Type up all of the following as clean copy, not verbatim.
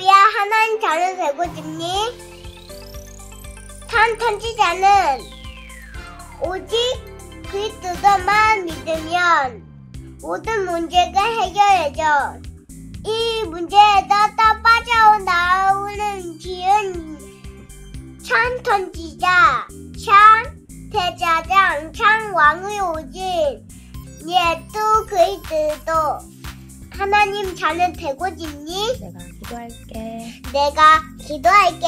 할렐루야, 하나님 자녀 되고 싶니? 선지자는 오직 그리스도만 믿으면 모든 문제가 해결해져. 이 문제에서 또 빠져나오는 길은 참 선지자, 참 제사장, 참 왕의 오직 예수 그리스도. 하나님 자녀 되고 싶니? 내가 기도할게.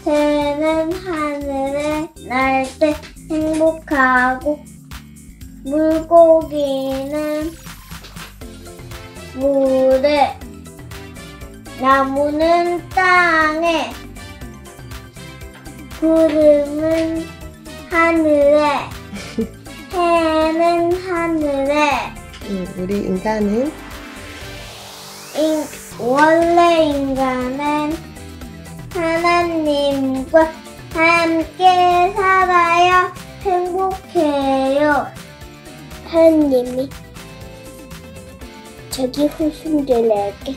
새는 하늘에 날 때 행복하고 물고기는 물에 나무는 땅에 구름은 하늘에 해는 하늘에 우리 인간은 원래 인간은 하나님과 함께 살아야 행복해요. 하나님이 자기 후손들에게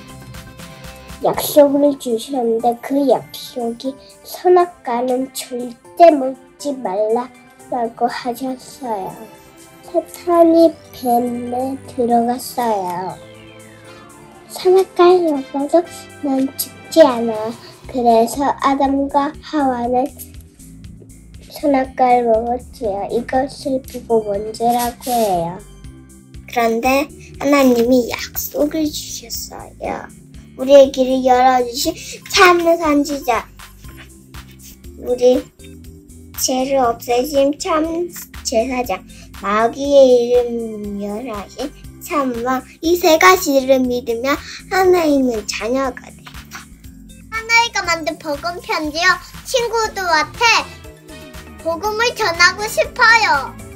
약속을 주셨는데 그 약속이 선악과는 절대 먹지 말라라고 하셨어요. 사탄이 뱀에 들어갔어요. 선악과를 먹어도 난 죽지 않아. 그래서 아담과 하와는 선악과를 먹었지요. 이것을 보고 문제라고 해요. 그런데 하나님이 약속을 주셨어요. 우리의 길을 열어주신 참 선지자, 우리 죄를 없애신 참 제사장, 마귀의 이름 멸하신 참왕, 이 세 가지를 믿으면 하나님은 자녀가 돼요. 하나님과 만든 복음 편지요. 친구들한테 복음을 전하고 싶어요.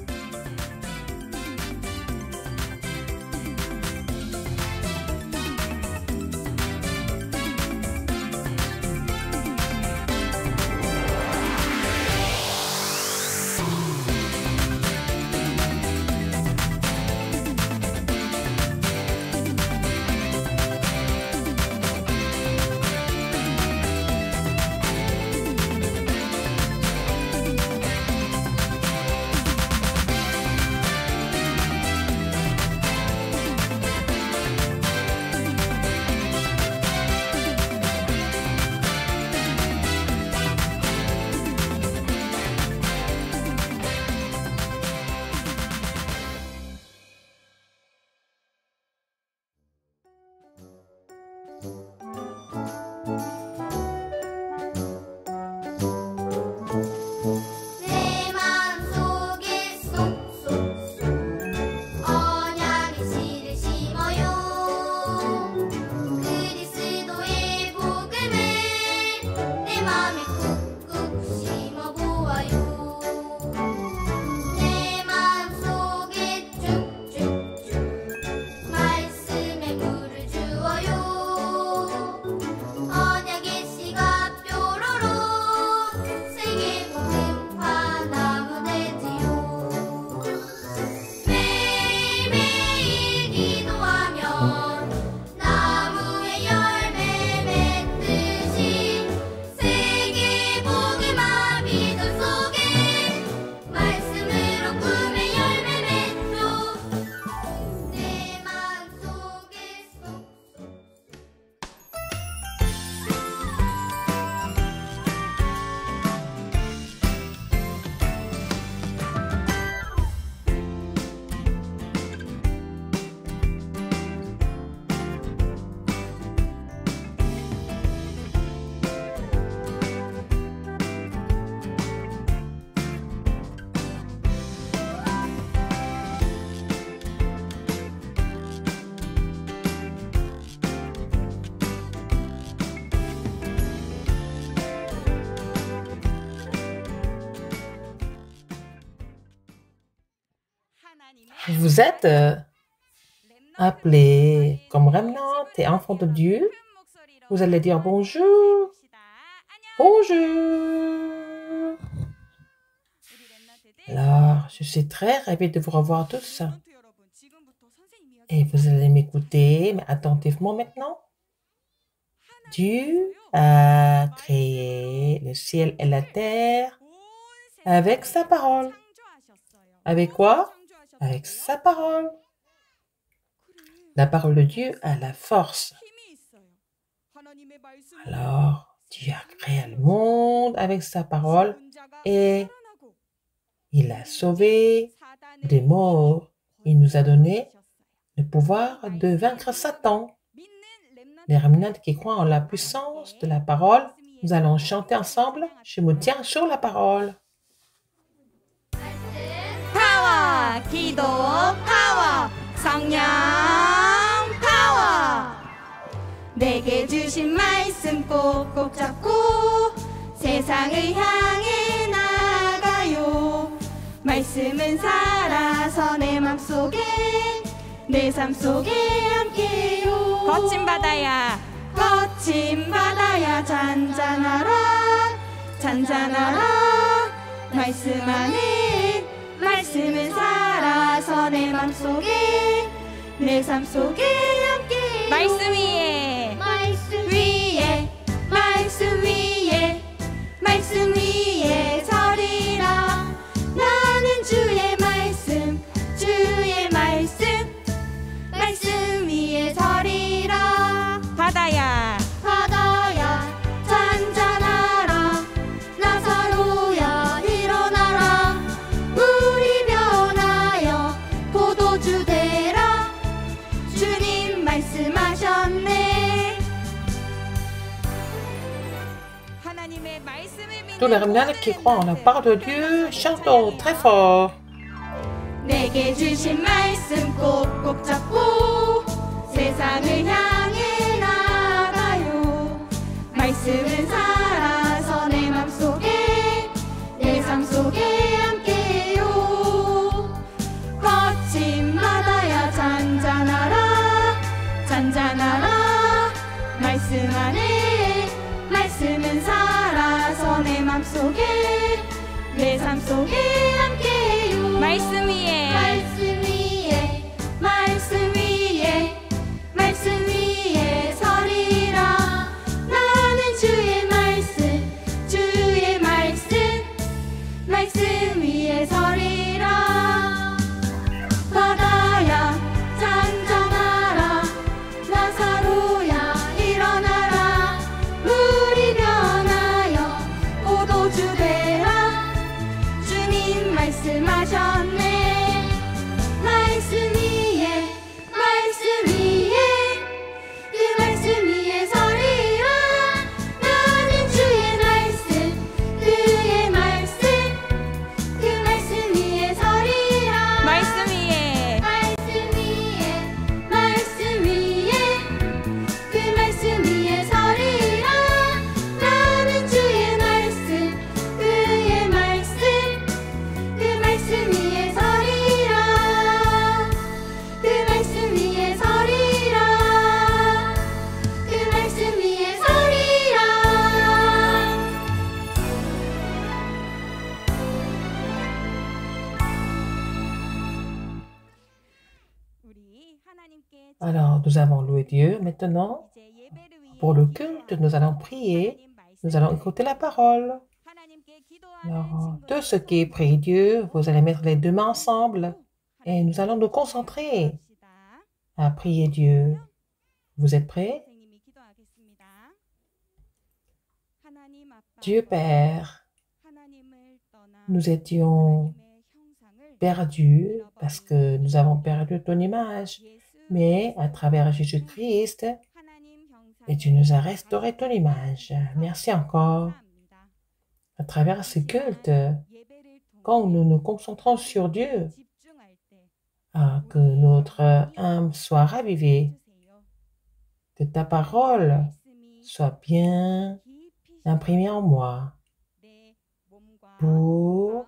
Vous êtes appelés comme remnant et enfants de Dieu. Vous allez dire bonjour. Bonjour. Alors, je suis très ravie de vous revoir tous. Et vous allez m'écouter, mais attentivement maintenant. Dieu a créé le ciel et la terre avec sa parole. Avec quoi? Avec sa parole. La parole de Dieu a la force. Alors, Dieu a créé le monde avec sa parole et il a sauvé des morts. Il nous a donné le pouvoir de vaincre Satan. Les remnants qui croient en la puissance de la parole, nous allons chanter ensemble. Je me tiens sur la parole. 파워 기도 파워 성령 파워 내게 주신 말씀 꼭꼭 잡고 세상을 향해 나가요 말씀은 살아서 내 맘속에 내 삶 속에 함께요 거친 바다야 잔잔하라 말씀 안에 말씀은 살아서 내 맘속에 내 삶 속에 함께 말씀 위에 서리라 나는 주의 말씀 위에 서리라 바다야 잔잔하라 나사로야 일어나라 물이 변하여 포도주 되라 주님 말씀하셨네 하나님의 말씀을 Tous les remnants qui croient en la parole de Dieu, chantons très fort. 내게 주신 말씀 꼭꼭 잡고 세상을 향해 나가요 말씀은 살아서 내 맘속에 내 삶 속에 함께요 거친 바다야 잔잔하라 말씀 안에 말씀은 살아서 내 맘속에 내 삶 속에 함께요 말씀 위에 서리라 나는 주의 말씀 위에 서리라 바다야 잔잔하라 나사로야 일어나라 물이 변하여 포도주 되라 주님 말씀하셨네 말씀 위에 그 말씀 위에 서리라 나는 주의 그의 말씀 위에 서리라 말씀 위에 그 말씀 위에 서리라 나는 주의 그의 말씀 위에 서리라 그 말씀 위에 서리라 Alors, nous avons loué Dieu. Maintenant, pour le culte, nous allons prier. Nous allons écouter la parole. Alors, tous ceux qui prient Dieu, vous allez mettre les deux mains ensemble et nous allons nous concentrer à prier Dieu. Vous êtes prêts? Dieu Père, nous étions perdus parce que nous avons perdu ton image, mais à travers Jésus-Christ, et tu nous as restauré ton image. Merci encore. À travers ce culte, quand nous nous concentrons sur Dieu, que notre âme soit ravivée, que ta parole soit bien imprimée en moi pour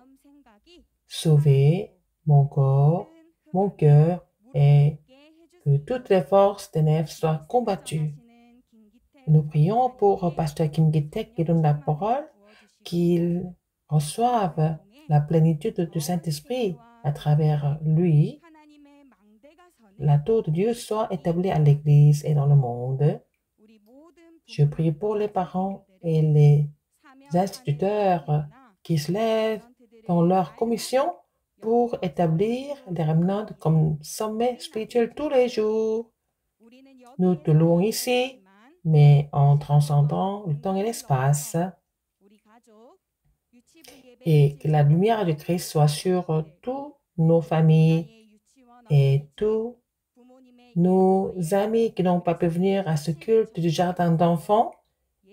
sauver mon corps, mon cœur et que toutes les forces des ténèbres soient combattues. Nous prions pour Pasteur Kim Gitek qui donne la parole, qu'il reçoive la plénitude du Saint-Esprit à travers lui. La tour de Dieu soit établie à l'Église et dans le monde. Je prie pour les parents et les instituteurs qui se lèvent dans leur commission pour établir des remnants comme sommet spirituel tous les jours. Nous te louons ici, mais en transcendant le temps et l'espace, et que la lumière de Christ soit sur toutes nos familles et tous nos amis qui n'ont pas pu venir à ce culte du jardin d'enfants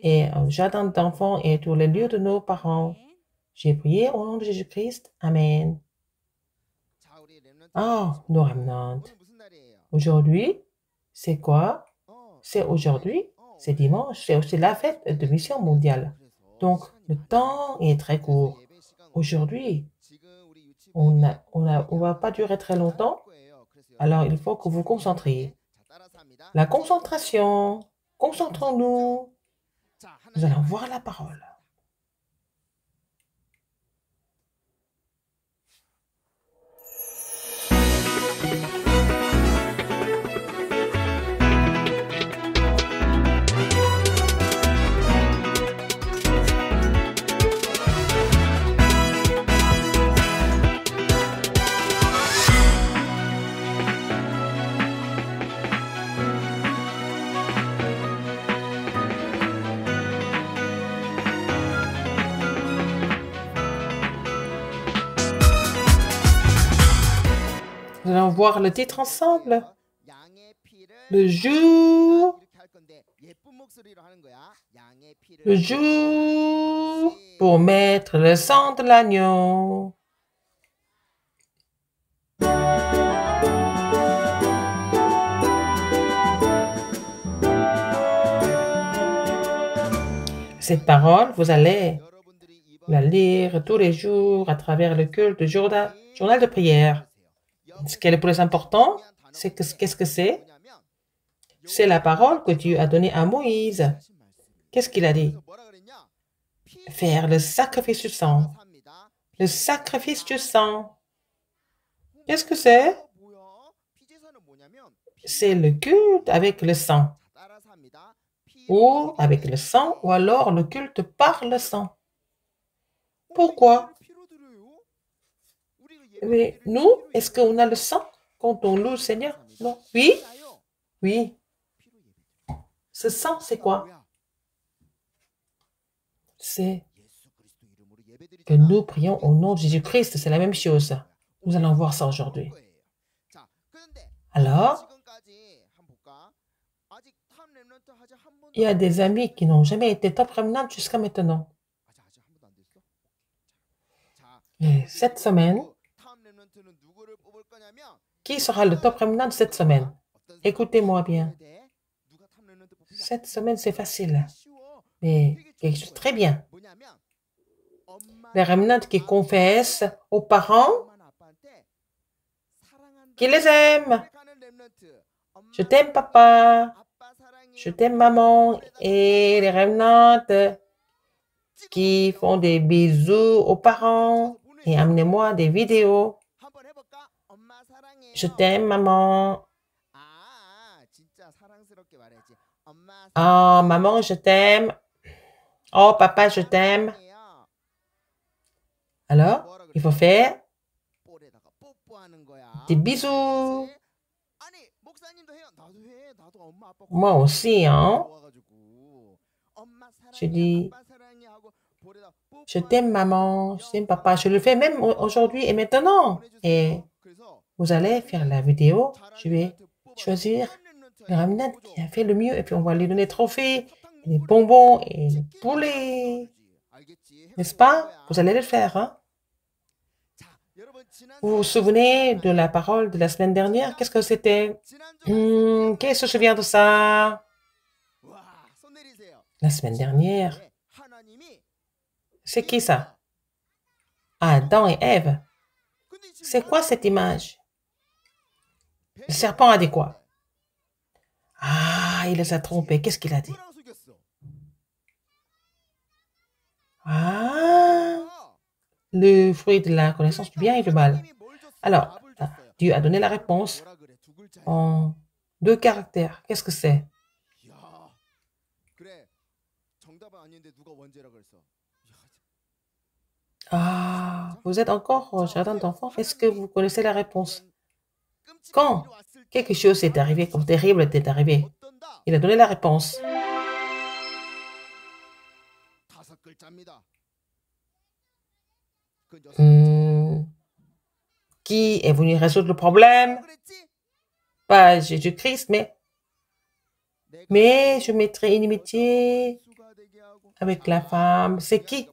et au jardin d'enfants et tous les lieux de nos parents. J'ai prié au nom de Jésus-Christ. Amen. Oh, nos remnants. Aujourd'hui, c'est quoi? C'est aujourd'hui, c'est dimanche, c'est aussi la fête de mission mondiale. Donc, le temps est très court. Aujourd'hui, on ne va pas durer très longtemps, alors il faut que vous concentriez. La concentration, concentrons-nous. Nous allons voir la parole. Nous allons voir le titre ensemble. Le jour pour mettre le sang de l'agneau. Cette parole, vous allez la lire tous les jours à travers le culte du journal de prière. Ce qui est le plus important, c'est qu'est-ce que c'est? C'est la parole que Dieu a donnée à Moïse. Qu'est-ce qu'il a dit? Faire le sacrifice du sang. Le sacrifice du sang. Qu'est-ce que c'est? C'est le culte avec le sang. Ou avec le sang, ou alors le culte par le sang. Pourquoi? Mais nous, est-ce qu'on a le sang quand on loue le Seigneur? Non. Oui? Oui. Ce sang, c'est quoi? C'est que nous prions au nom de Jésus-Christ. C'est la même chose. Nous allons voir ça aujourd'hui. Alors, il y a des amis qui n'ont jamais été top remnant jusqu'à maintenant. Et cette semaine, qui sera le top remnant cette semaine? Écoutez-moi bien. Cette semaine, c'est facile, mais quelque chose de très bien. Les remnants qui confessent aux parents qu'ils les aiment. Je t'aime, papa. Je t'aime, maman. Et les remnants qui font des bisous aux parents et amenez-moi des vidéos. Je t'aime, maman. Oh, maman, je t'aime. Oh, papa, je t'aime. Alors, il faut faire des bisous. Moi aussi, hein. Je dis, je t'aime, maman. Je t'aime, papa. Je le fais même aujourd'hui et maintenant. Et vous allez faire la vidéo. Je vais choisir le remnant qui a fait le mieux. Et puis, on va lui donner des trophées, des bonbons et des poulets. N'est-ce pas? Vous allez le faire, hein? Vous vous souvenez de la parole de la semaine dernière? Qu'est-ce que c'était? Qui se souvient de ça? La semaine dernière. C'est qui ça? Adam et Ève. C'est quoi cette image? Le serpent a dit quoi? Ah, il les a trompés. Qu'est-ce qu'il a dit? Ah, le fruit de la connaissance du bien et du mal. Alors, Dieu a donné la réponse en 2 caractères. Qu'est-ce que c'est? Ah, vous êtes encore au jardin d'enfants? Est-ce que vous connaissez la réponse? Quand quelque chose est arrivé comme terrible est arrivé, il a donné la réponse. Qui est venu résoudre le problème? Pas Jésus-Christ, mais je mettrai inimitié avec la femme. C'est qui?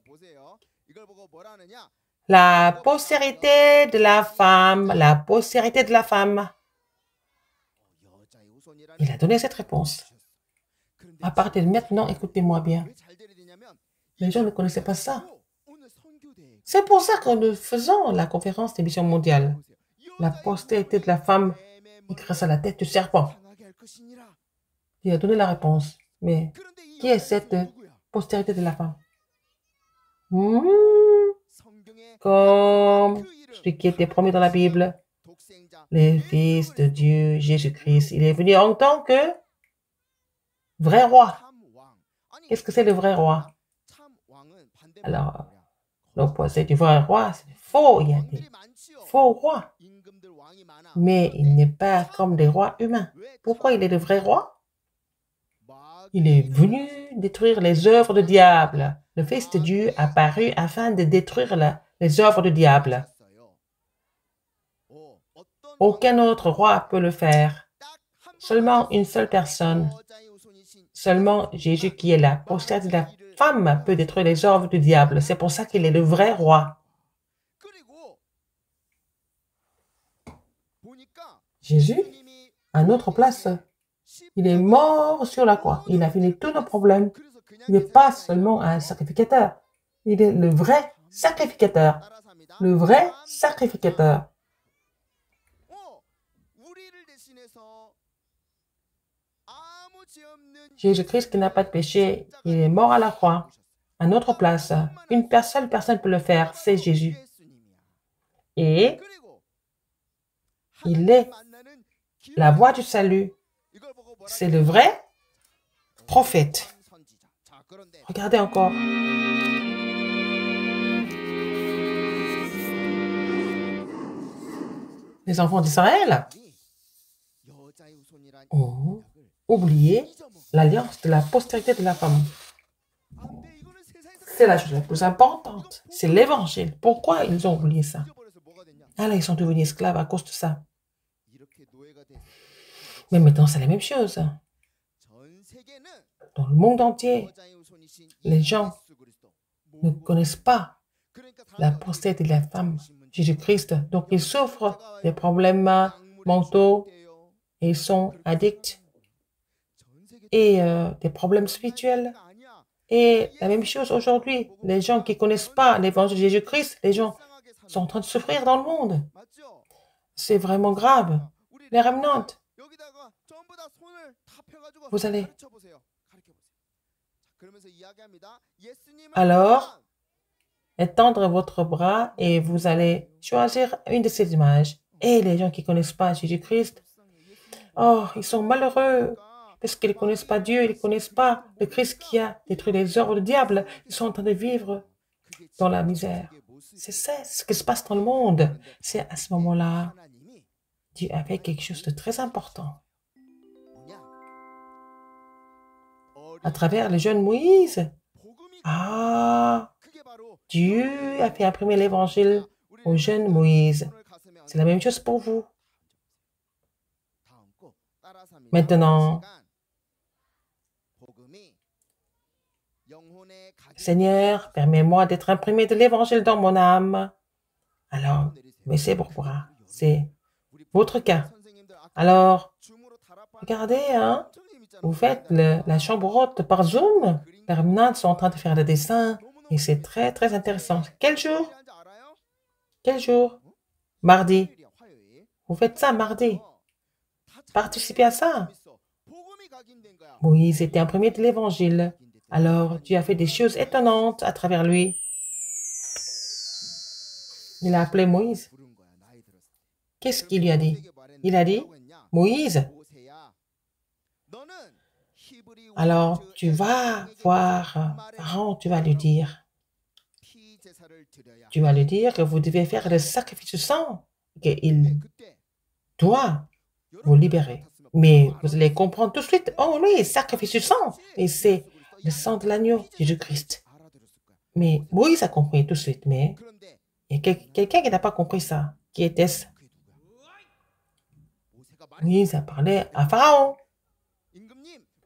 La postérité de la femme, la postérité de la femme. Il a donné cette réponse. À partir de maintenant, écoutez-moi bien. Les gens ne connaissaient pas ça. C'est pour ça que nous faisons la conférence des missions mondiales. La postérité de la femme grâce à la tête du serpent. Il a donné la réponse. Mais qui est cette postérité de la femme? Comme celui qui était promis dans la Bible, le Fils de Dieu, Jésus-Christ. Il est venu en tant que vrai roi. Qu'est-ce que c'est le vrai roi? Alors, l'opposé du vrai roi, c'est faux. Il y a des faux rois. Mais il n'est pas comme des rois humains. Pourquoi il est le vrai roi? Il est venu détruire les œuvres du diable. Le Fils de Dieu apparu afin de détruire les œuvres du diable. Aucun autre roi peut le faire. Seulement une seule personne. Seulement Jésus qui est la postérité de la femme peut détruire les œuvres du diable. C'est pour ça qu'il est le vrai roi. Jésus, à notre place, il est mort sur la croix. Il a fini tous nos problèmes. Il n'est pas seulement un sacrificateur. Il est le vrai sacrificateur. Le vrai sacrificateur. Jésus-Christ qui n'a pas de péché, il est mort à la croix, à notre place. Une seule personne peut le faire, c'est Jésus. Et il est la voie du salut. C'est le vrai prophète. Regardez encore. Les enfants d'Israël ont oublié l'alliance de la postérité de la femme. C'est la chose la plus importante. C'est l'évangile. Pourquoi ils ont oublié ça? Alors, ils sont devenus esclaves à cause de ça. Mais maintenant, c'est la même chose. Dans le monde entier, les gens ne connaissent pas la postérité de la femme, Jésus-Christ. Donc, ils souffrent des problèmes mentaux et ils sont addicts et des problèmes spirituels. Et la même chose aujourd'hui, les gens qui ne connaissent pas l'évangile de Jésus-Christ, les gens sont en train de souffrir dans le monde. C'est vraiment grave. Les remnantes, vous allez. Alors, étendre votre bras et vous allez choisir une de ces images. Et les gens qui ne connaissent pas Jésus-Christ, oh, ils sont malheureux parce qu'ils ne connaissent pas Dieu, ils ne connaissent pas le Christ qui a détruit les œuvres du diable. Ils sont en train de vivre dans la misère. C'est ça ce qui se passe dans le monde. C'est à ce moment-là, Dieu a fait quelque chose de très important. À travers le jeune Moïse, Dieu a fait imprimer l'évangile au jeune Moïse. C'est la même chose pour vous. Maintenant, Seigneur, permets-moi d'être imprimé de l'évangile dans mon âme. Alors, baissez vos bras. C'est votre cas. Alors, regardez, vous faites la chambre haute par Zoom. Les remnants sont en train de faire des dessins et c'est très, très intéressant. Quel jour? Quel jour? Mardi. Vous faites ça mardi. Participez à ça. Moïse était imprimé de l'évangile. Alors, Dieu a fait des choses étonnantes à travers lui. Il a appelé Moïse. Qu'est-ce qu'il lui a dit? Il a dit, Moïse, Alors, tu vas voir Pharaon, tu vas lui dire que vous devez faire le sacrifice du sang, qu'il doit vous libérer. Mais vous allez comprendre tout de suite, oh oui, sacrifice du sang, et c'est le sang de l'agneau, Jésus-Christ. Mais Moïse a compris tout de suite, mais il y a quelqu'un qui n'a pas compris ça. Qui était-ce? Moïse a parlé à Pharaon.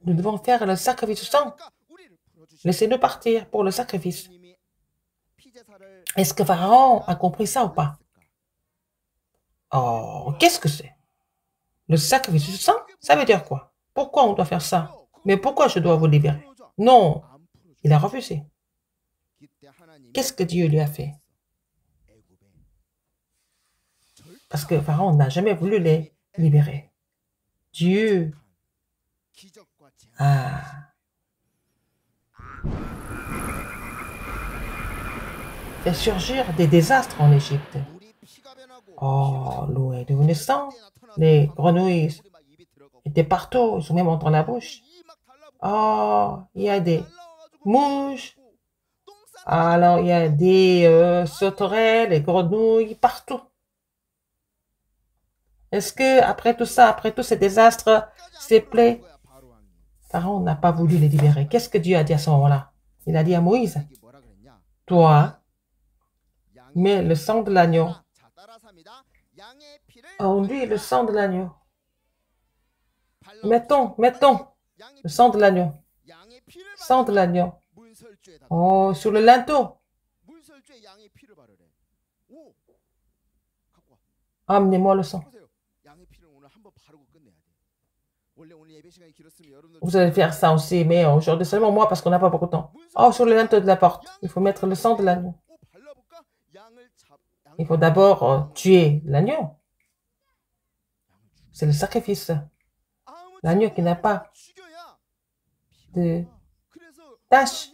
Nous devons faire le sacrifice du sang. Laissez-nous partir pour le sacrifice. Est-ce que Pharaon a compris ça ou pas? Oh, qu'est-ce que c'est? Le sacrifice du sang, ça veut dire quoi? Pourquoi on doit faire ça? Mais pourquoi je dois vous libérer? Non, il a refusé. Qu'est-ce que Dieu lui a fait? Parce que Pharaon n'a jamais voulu les libérer. Dieu a fait surgir des désastres en Égypte. Oh, l'eau est devenue sang. Les grenouilles étaient partout, ils sont même entrés dans la bouche. Oh, il y a des mouches. Alors, il y a des sauterelles, des grenouilles partout. Est-ce que après tout ça, après tous ces désastres, ces plaies, Pharaon n'a pas voulu les libérer? Qu'est-ce que Dieu a dit à ce moment-là? Il a dit à Moïse, toi, mets le sang de l'agneau. On dit le sang de l'agneau. Mettons le sang de l'agneau. Sang de l'agneau. Oh, sur le linteau. Amenez-moi le sang. Vous allez faire ça aussi, mais aujourd'hui seulement moi parce qu'on n'a pas beaucoup de temps. Oh, sur le linteau de la porte, il faut mettre le sang de l'agneau. Il faut d'abord tuer l'agneau. C'est le sacrifice. L'agneau qui n'a pas de tâche.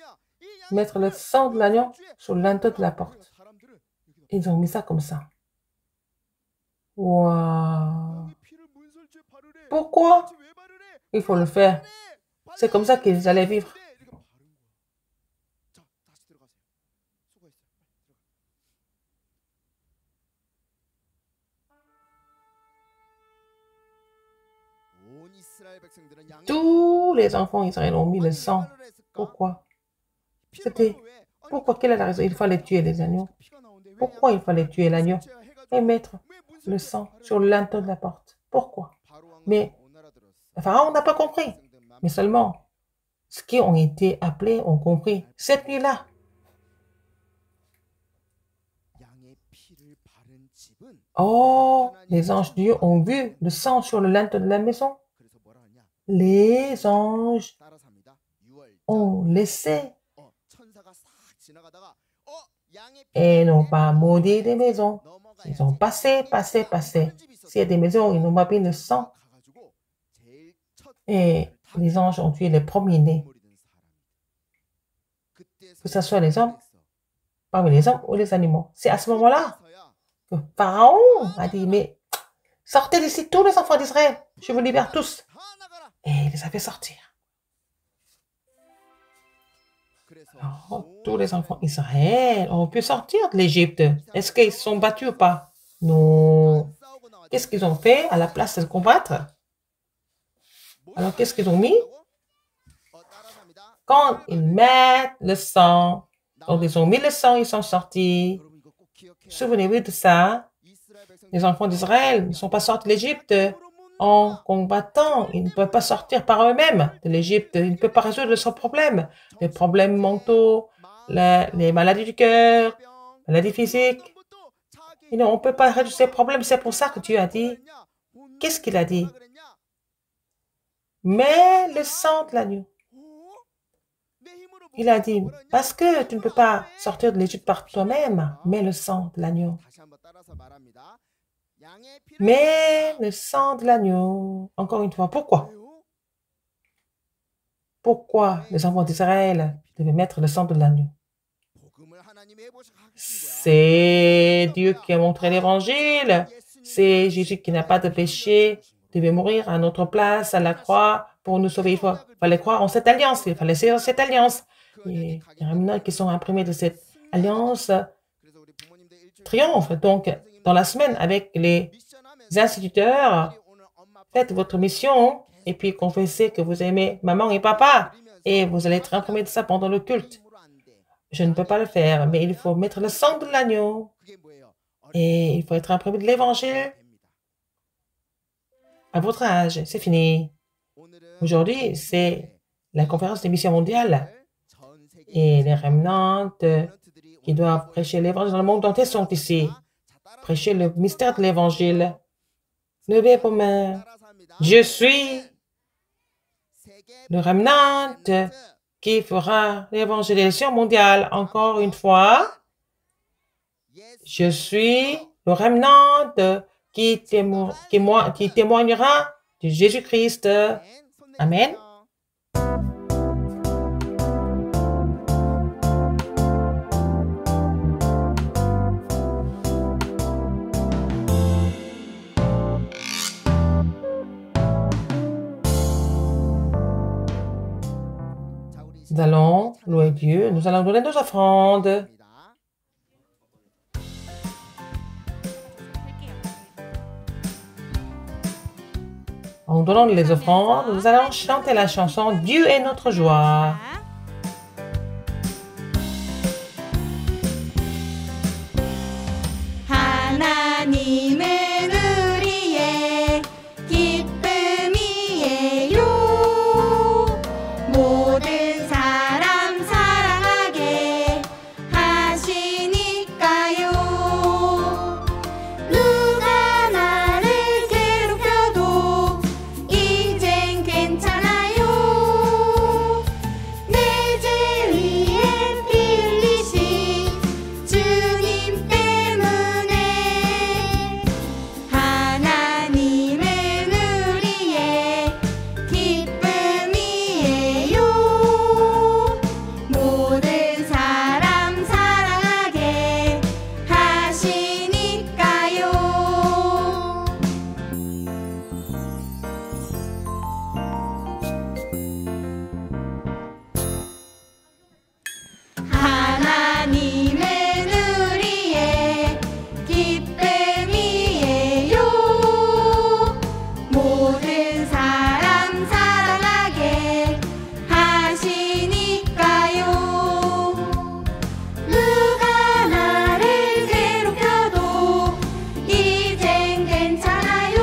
Mettre le sang de l'agneau sur le linteau de la porte. Ils ont mis ça comme ça. Wow. Pourquoi? Il faut le faire. C'est comme ça qu'ils allaient vivre. Tous les enfants israéliens ont mis le sang. Pourquoi? Pourquoi? Quelle est la raison? Il fallait tuer les agneaux. Pourquoi il fallait tuer l'agneau et mettre le sang sur le linteau de la porte? Pourquoi? Mais Pharaon n'a pas compris. Mais seulement ceux qui ont été appelés ont compris cette nuit-là. Oh, les anges de Dieu ont vu le sang sur le linteau de la maison. Les anges ont laissé et n'ont pas maudit des maisons. Ils ont passé. S'il y a des maisons, ils n'ont pas mis le sang. Et les anges ont tué les premiers-nés. Que ce soit les hommes, parmi les hommes ou les animaux. C'est à ce moment-là que Pharaon a dit, mais sortez d'ici tous les enfants d'Israël. Je vous libère tous. Et il les a fait sortir. Alors, tous les enfants d'Israël ont pu sortir de l'Égypte. Est-ce qu'ils se sont battus ou pas? Non. Qu'est-ce qu'ils ont fait à la place de combattre? Alors, qu'est-ce qu'ils ont mis? Quand ils mettent le sang, donc ils ont mis le sang, ils sont sortis. Souvenez-vous de ça. Les enfants d'Israël ne sont pas sortis de l'Égypte en combattant. Ils ne peuvent pas sortir par eux-mêmes de l'Égypte. Ils ne peuvent pas résoudre leurs problèmes. Les problèmes mentaux, les maladies du cœur, les maladies physiques. Et non, on ne peut pas résoudre ces problèmes. C'est pour ça que Dieu a dit. Qu'est-ce qu'il a dit? Mais le sang de l'agneau. Il a dit, parce que tu ne peux pas sortir de l'Égypte par toi-même, mais le sang de l'agneau. Mais le sang de l'agneau. Encore une fois, pourquoi? Pourquoi les enfants d'Israël devaient mettre le sang de l'agneau? C'est Dieu qui a montré l'évangile. C'est Jésus qui n'a pas de péché, devait mourir à notre place à la croix pour nous sauver. Fallait croire en cette alliance. Il fallait saisir cette alliance. Et les remnants qui sont imprimés de cette alliance triomphent. Donc, dans la semaine, avec les instituteurs, faites votre mission et puis confessez que vous aimez maman et papa. Et vous allez être imprimé de ça pendant le culte. Je ne peux pas le faire, mais il faut mettre le sang de l'agneau. Et il faut être imprimé de l'évangile à votre âge. C'est fini. Aujourd'hui, c'est la conférence des missions mondiales. Et les remnants qui doivent prêcher l'évangile dans le monde entier sont ici. Prêcher le mystère de l'évangile. Levez vos mains. Je suis le remnant qui fera l'évangélisation mondiale. Encore une fois, je suis le remnant qui témoignera de Jésus-Christ. Amen. Nous allons louer Dieu. Nous allons donner nos offrandes. En donnant les offrandes, nous allons chanter la chanson « Dieu est notre joie ». 하나님은 우리의 기쁨이에요. 모든 사람 사랑하게 하시니까요. 누가 나를 괴롭혀도 이젠 괜찮아요. 내 죄 위에 피 흘리신 주님 때문에 하나님은 우리의 기쁨이에요. 모든 사람 사랑하게 하시니까요. 하나님은 우리의 기쁨이에요. 모든 사람 사랑하게 하시니까요. 누가 나를 괴롭혀도 이젠 괜찮아요.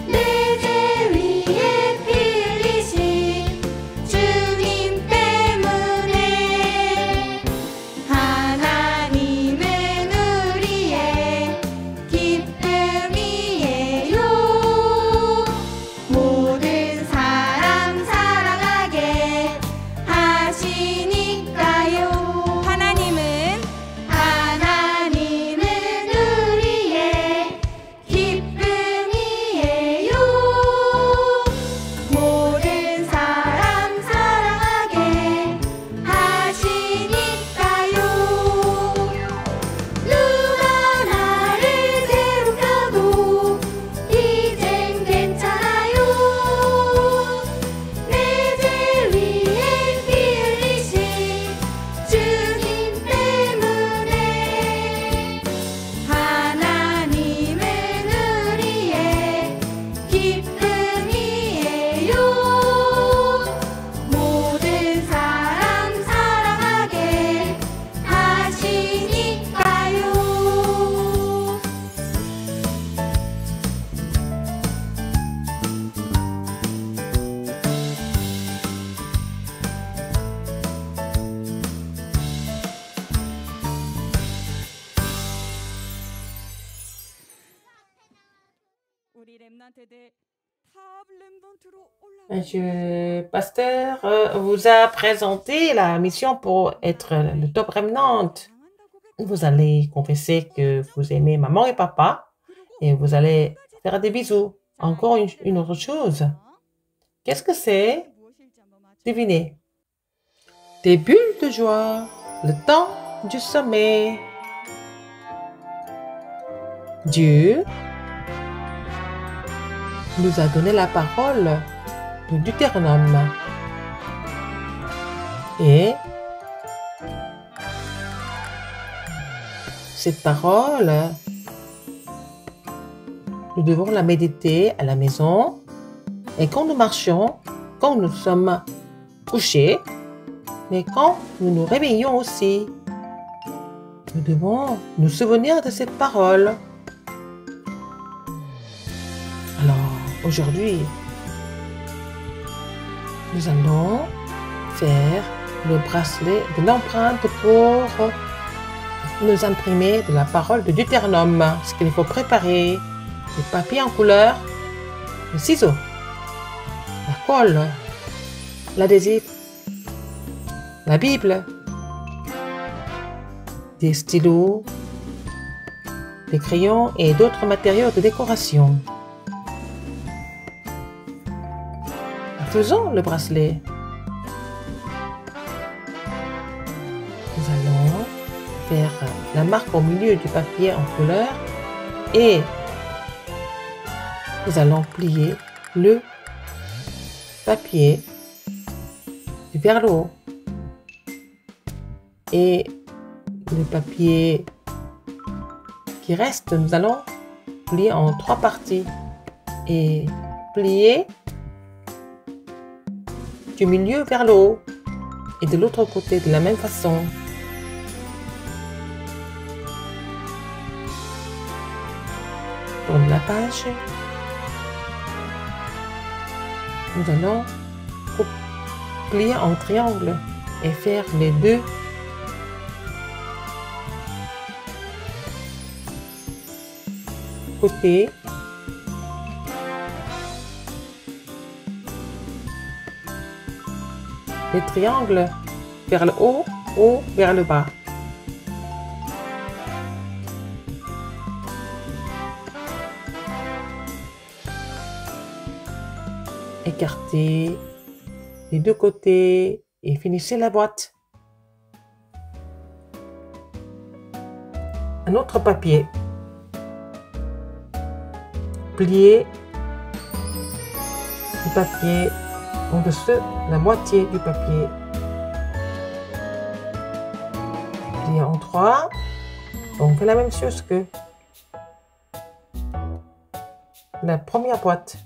내 죄 위에 피 흘리신 주님 때문에 하나님은 우리의 기쁨이에요. 모든 사람 사랑하게 하시니까요. 하나님은 우리의 기쁨이에요. 모든 사람 사랑하게 하시니까요. 누가 나를 괴롭혀도 이젠 괜찮아요. 내 죄 위에 피 흘리신 주님 때문에 하나님은 우리의 기쁨이에요. 모든 사람 사랑하게 하시니까요. Monsieur Pasteur vous a présenté la mission pour être le top remnant. Vous allez confesser que vous aimez maman et papa et vous allez faire des bisous. Encore une autre chose. Qu'est-ce que c'est? Devinez. Des bulles de joie. Le temps du sommet. Dieu nous a donné la parole de Deutéronome. Et cette parole, nous devons la méditer à la maison et quand nous marchons, quand nous sommes couchés, mais quand nous nous réveillons aussi. Nous devons nous souvenir de cette parole. Alors, aujourd'hui, nous allons faire le bracelet de l'empreinte pour nous imprimer de la parole de Deutéronome. Ce qu'il faut préparer, des papiers en couleur, les ciseaux, la colle, l'adhésif, la Bible, des stylos, des crayons et d'autres matériaux de décoration. Faisons le bracelet. Nous allons faire la marque au milieu du papier en couleur et nous allons plier le papier vers le haut. Et le papier qui reste, nous allons plier en 3 parties et plier du milieu vers le haut et de l'autre côté de la même façon. Tourne la page. Nous allons plier en triangle et faire les 2 côtés. Les triangles vers le haut, haut vers le bas. Écartez les 2 côtés et finissez la boîte. Un autre papier. Pliez le papier en-dessous la moitié du papier. Pliez en 3. On fait la même chose que la première boîte.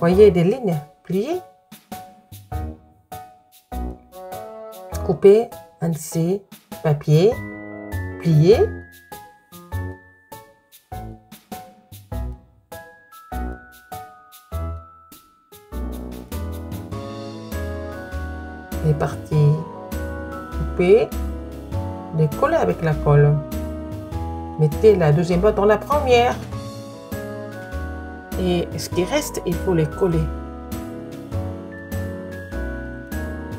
Voyez des lignes pliées. Coupez un de ces papiers, pliez. Les parties coupées, les coller avec la colle. Mettez la deuxième boîte dans la première. Et ce qui reste, il faut les coller.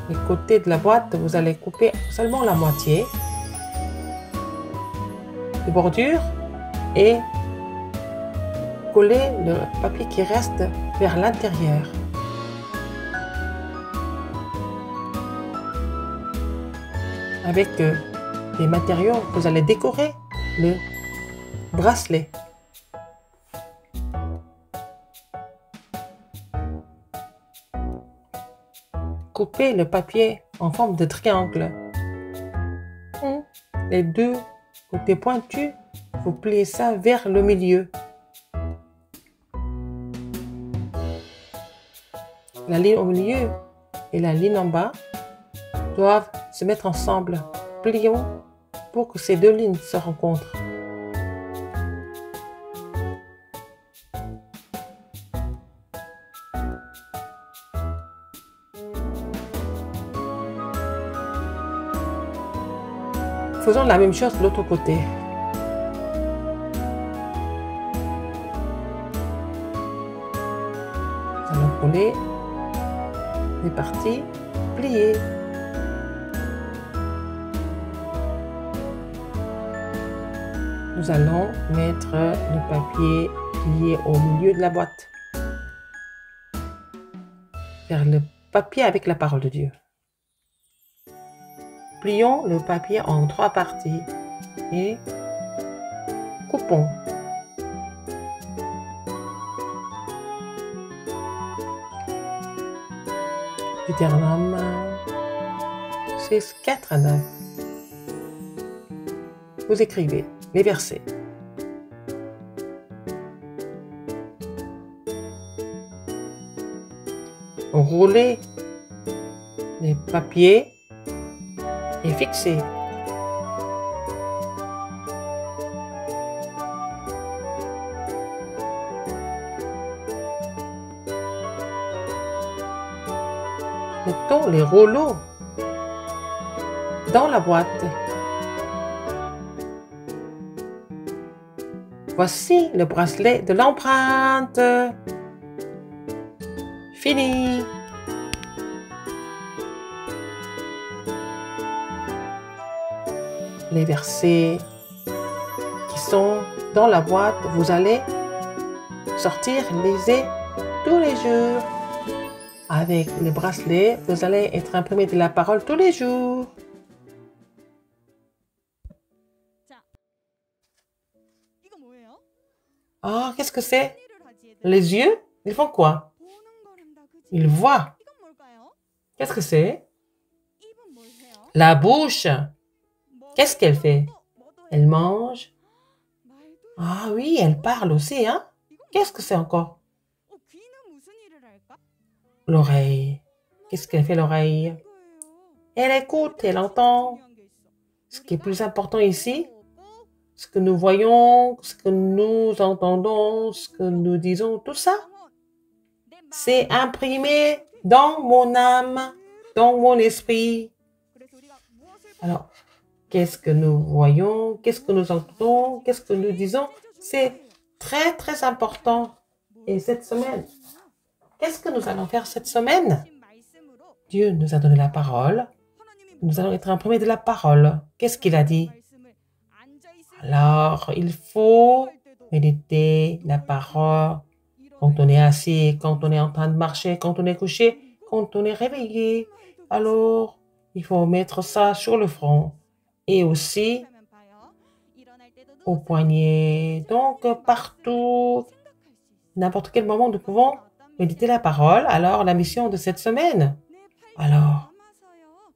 Les côtés de la boîte, vous allez couper seulement la moitié de bordure et coller le papier qui reste vers l'intérieur. Avec des matériaux, vous allez décorer le bracelet. Coupez le papier en forme de triangle. Les 2 côtés pointus, vous pliez ça vers le milieu. La ligne au milieu et la ligne en bas doivent se mettre ensemble. Plions pour que ces 2 lignes se rencontrent. Faisons la même chose de l'autre côté. Nous allons coller les parties pliées. Nous allons mettre le papier plier au milieu de la boîte. Faire le papier avec la parole de Dieu. Plions le papier en 3 parties et coupons. Deutéronome 6, 4 à 9. Vous écrivez les versets. Roulez les papiers et fixez. Mettons les rouleaux dans la boîte. Voici le bracelet de l'empreinte. Fini. Les versets qui sont dans la boîte, vous allez sortir, lisez tous les jours. Avec les bracelets, vous allez être imprimé de la parole tous les jours. Ah, qu'est-ce que c'est? Les yeux, ils font quoi? Ils voient. Qu'est-ce que c'est? La bouche. Qu'est-ce qu'elle fait? Elle mange. Ah oui, elle parle aussi, hein? Qu'est-ce que c'est encore? L'oreille. Qu'est-ce qu'elle fait, l'oreille? Elle écoute, elle entend. Ce qui est plus important ici, ce que nous voyons, ce que nous entendons, ce que nous disons, tout ça, c'est imprimé dans mon âme, dans mon esprit. Alors, qu'est-ce que nous voyons, qu'est-ce que nous entendons, qu'est-ce que nous disons, c'est très, très important. Et cette semaine, qu'est-ce que nous allons faire cette semaine? Dieu nous a donné la parole. Nous allons être imprimés de la parole. Qu'est-ce qu'il a dit? Alors, il faut méditer la parole quand on est assis, quand on est en train de marcher, quand on est couché, quand on est réveillé. Alors, il faut mettre ça sur le front et aussi au poignet. Donc, partout, n'importe quel moment, nous pouvons méditer la parole. Alors, la mission de cette semaine. Alors,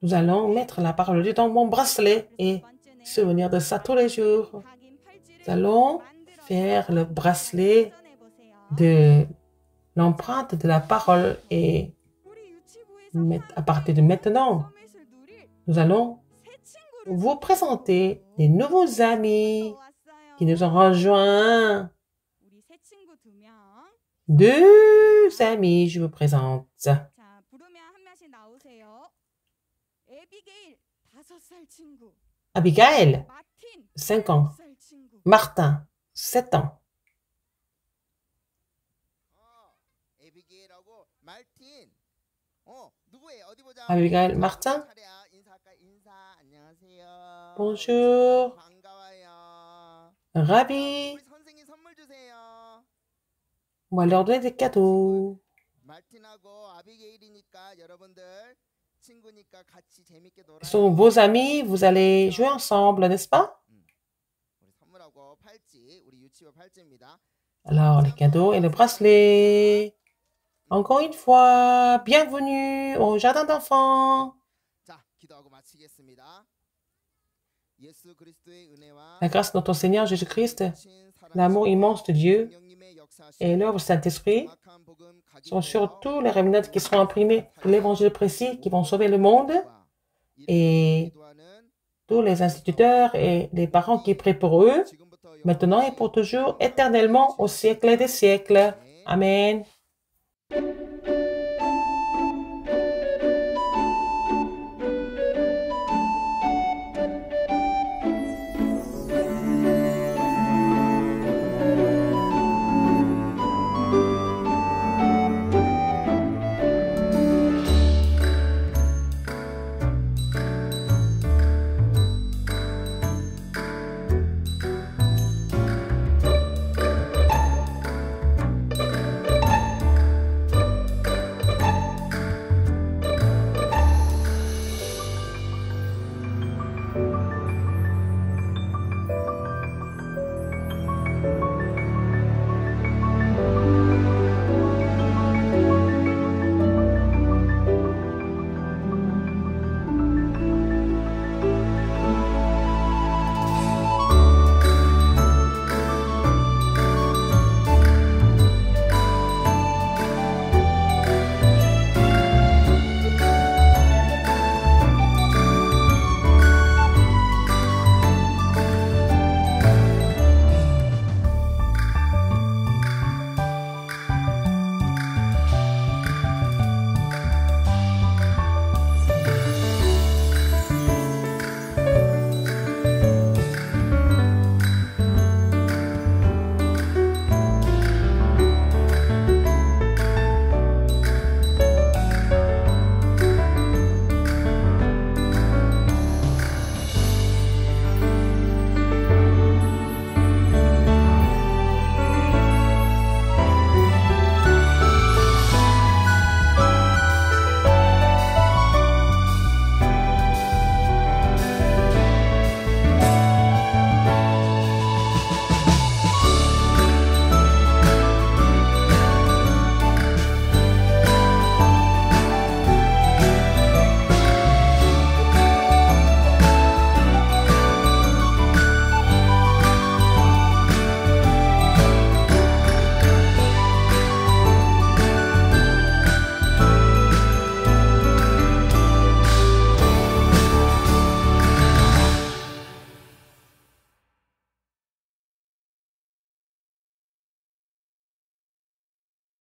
nous allons mettre la parole de Dieu dans mon bracelet et se souvenir de ça tous les jours. Nous allons faire le bracelet de l'empreinte de la parole et à partir de maintenant, nous allons vous présenter des nouveaux amis qui nous ont rejoints. 2 amis, je vous présente. Abigail, 5 ans. Martin, 7 ans. Abigail, Martin. Bonjour. Ravi. On va leur donner des cadeaux. Ils sont vos amis, vous allez jouer ensemble, n'est-ce pas? Alors, les cadeaux et le bracelet. Encore une fois, bienvenue au jardin d'enfants. La grâce de notre Seigneur Jésus-Christ, l'amour immense de Dieu et l'œuvre du Saint-Esprit sont sur tous les remnants qui seront imprimés de l'évangile précis qui vont sauver le monde et tous les instituteurs et les parents qui prient pour eux, maintenant et pour toujours, éternellement, au siècle des siècles. Amen.